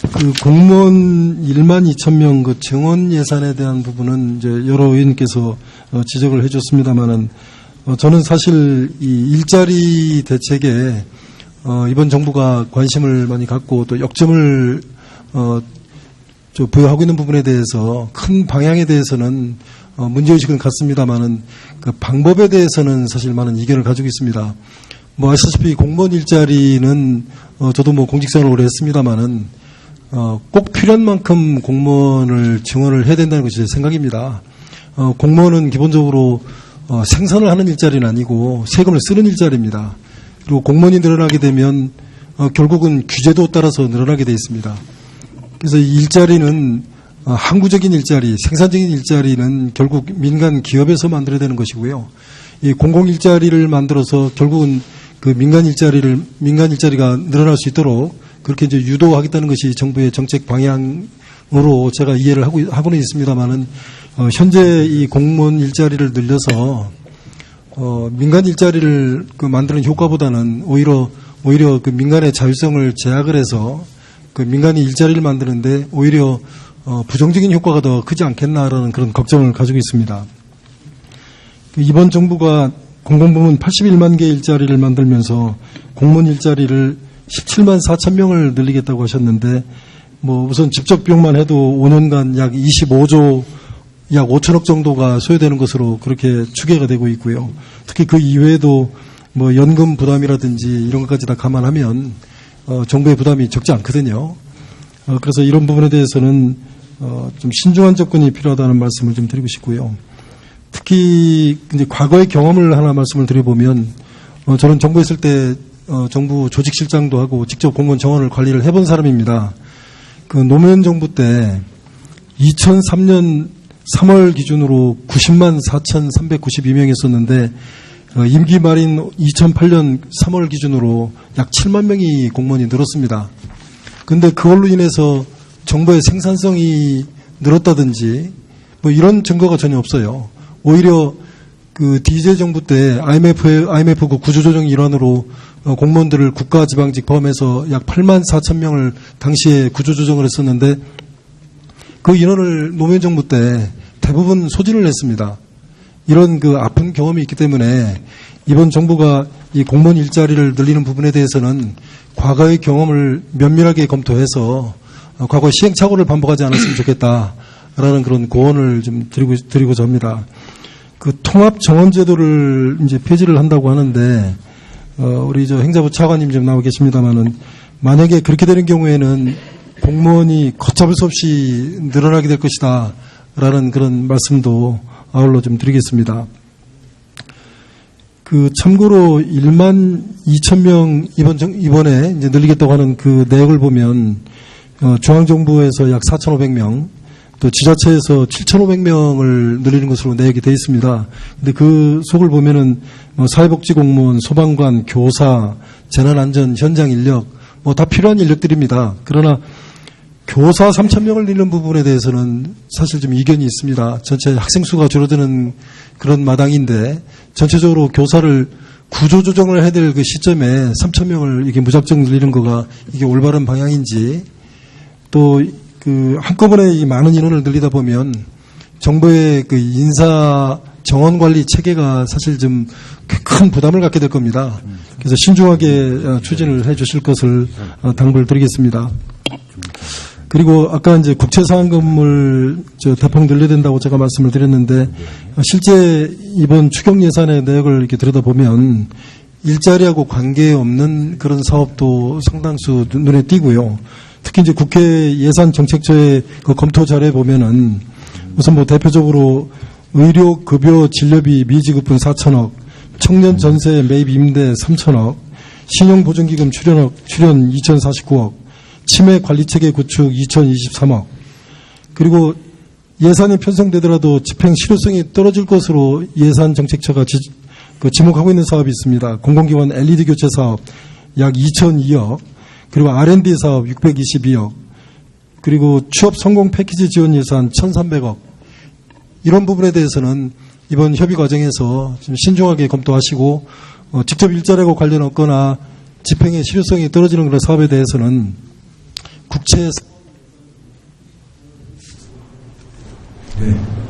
그 공무원 1만 2천 명 그 정원 예산에 대한 부분은 이제 여러 의원님께서 지적을 해줬습니다만은 저는 사실 이 일자리 대책에 이번 정부가 관심을 많이 갖고 또 역점을 부여하고 있는 부분에 대해서 큰 방향에 대해서는 문제의식은 같습니다만은 그 방법에 대해서는 사실 많은 이견을 가지고 있습니다. 뭐 아시다시피 공무원 일자리는 저도 뭐 공직생활을 오래 했습니다만은 꼭 필요한 만큼 공무원을 증원을 해야 된다는 것이 제 생각입니다. 공무원은 기본적으로 생산을 하는 일자리는 아니고 세금을 쓰는 일자리입니다. 그리고 공무원이 늘어나게 되면 결국은 규제도 따라서 늘어나게 되어 있습니다. 그래서 이 일자리는 항구적인 일자리, 생산적인 일자리는 결국 민간 기업에서 만들어야 되는 것이고요. 이 공공 일자리를 만들어서 결국은 그 민간 일자리가 늘어날 수 있도록 그렇게 이제 유도하겠다는 것이 정부의 정책 방향으로 제가 이해를 하고는 있습니다만은 현재 이 공무원 일자리를 늘려서 민간 일자리를 그 만드는 효과보다는 오히려 그 민간의 자율성을 제약을 해서 그 민간이 일자리를 만드는데 오히려 부정적인 효과가 더 크지 않겠나라는 그런 걱정을 가지고 있습니다. 이번 정부가 공공부문 81만 개 일자리를 만들면서 공무원 일자리를 17만 4천 명을 늘리겠다고 하셨는데 뭐 우선 직접 비용만 해도 5년간 약 25조 약 5천억 정도가 소요되는 것으로 그렇게 추계가 되고 있고요. 특히 그 이외에도 뭐 연금 부담이라든지 이런 것까지 다 감안하면 정부의 부담이 적지 않거든요. 그래서 이런 부분에 대해서는 좀 신중한 접근이 필요하다는 말씀을 좀 드리고 싶고요. 특히 이제 과거의 경험을 하나 말씀을 드려보면 저는 정부에 있을 때 정부 조직실장도 하고 직접 공무원 정원을 관리를 해본 사람입니다. 그 노무현 정부 때 2003년 3월 기준으로 90만 4,392명이었었는데 임기 말인 2008년 3월 기준으로 약 7만 명이 공무원이 늘었습니다. 그런데 그걸로 인해서 정부의 생산성이 늘었다든지 뭐 이런 증거가 전혀 없어요. 오히려 그 DJ 정부 때 IMF 그 구조조정 일환으로 공무원들을 국가지방직 포함해서 약 8만 4천 명을 당시에 구조조정을 했었는데 그 인원을 노무현 정부 때 대부분 소진을 했습니다. 이런 그 아픈 경험이 있기 때문에 이번 정부가 이 공무원 일자리를 늘리는 부분에 대해서는 과거의 경험을 면밀하게 검토해서 과거 시행착오를 반복하지 않았으면 좋겠다라는 그런 고언을 좀 드리고자 합니다. 그 통합 정원 제도를 이제 폐지를 한다고 하는데 우리 저 행자부 차관님 좀 나와 계십니다만은 만약에 그렇게 되는 경우에는 공무원이 걷잡을 수 없이 늘어나게 될 것이다라는 그런 말씀도 아울러 좀 드리겠습니다. 그 참고로 1만 2천 명 이번에 이제 늘리겠다고 하는 그 내역을 보면 중앙정부에서 약 4,500명, 또 지자체에서 7,500명을 늘리는 것으로 내역이 되어 있습니다. 근데 그 속을 보면은 사회복지공무원, 소방관, 교사, 재난안전, 현장 인력, 뭐 다 필요한 인력들입니다. 그러나 교사 3,000명을 늘리는 부분에 대해서는 사실 좀 이견이 있습니다. 전체 학생 수가 줄어드는 그런 마당인데 전체적으로 교사를 구조조정을 해야 될 그 시점에 3,000명을 이게 무작정 늘리는 거가 이게 올바른 방향인지 또 그 한꺼번에 이 많은 인원을 늘리다 보면 정부의 그 인사 정원 관리 체계가 사실 좀 큰 부담을 갖게 될 겁니다. 그래서 신중하게 추진을 해 주실 것을 당부를 드리겠습니다. 그리고 아까 이제 국채상환금을 대폭 늘려야 된다고 제가 말씀을 드렸는데 실제 이번 추경 예산의 내역을 이렇게 들여다보면 일자리하고 관계없는 그런 사업도 상당수 눈에 띄고요. 특히 이제 국회 예산정책처의 그 검토 자료에 보면은 우선 뭐 대표적으로 의료, 급여, 진료비 미지급분 4천억, 청년 전세 매입 임대 3천억, 신용보증기금 출연 2,049억, 치매 관리체계 구축 2,023억, 그리고 예산이 편성되더라도 집행 실효성이 떨어질 것으로 예산정책처가 지목하고 있는 사업이 있습니다. 공공기관 LED 교체 사업 약 2,002억, 그리고 R&D 사업 622억, 그리고 취업 성공 패키지 지원 예산 1,300억. 이런 부분에 대해서는 이번 협의 과정에서 좀 신중하게 검토하시고 직접 일자리하고 관련 없거나 집행의 실효성이 떨어지는 그런 사업에 대해서는 국채 네.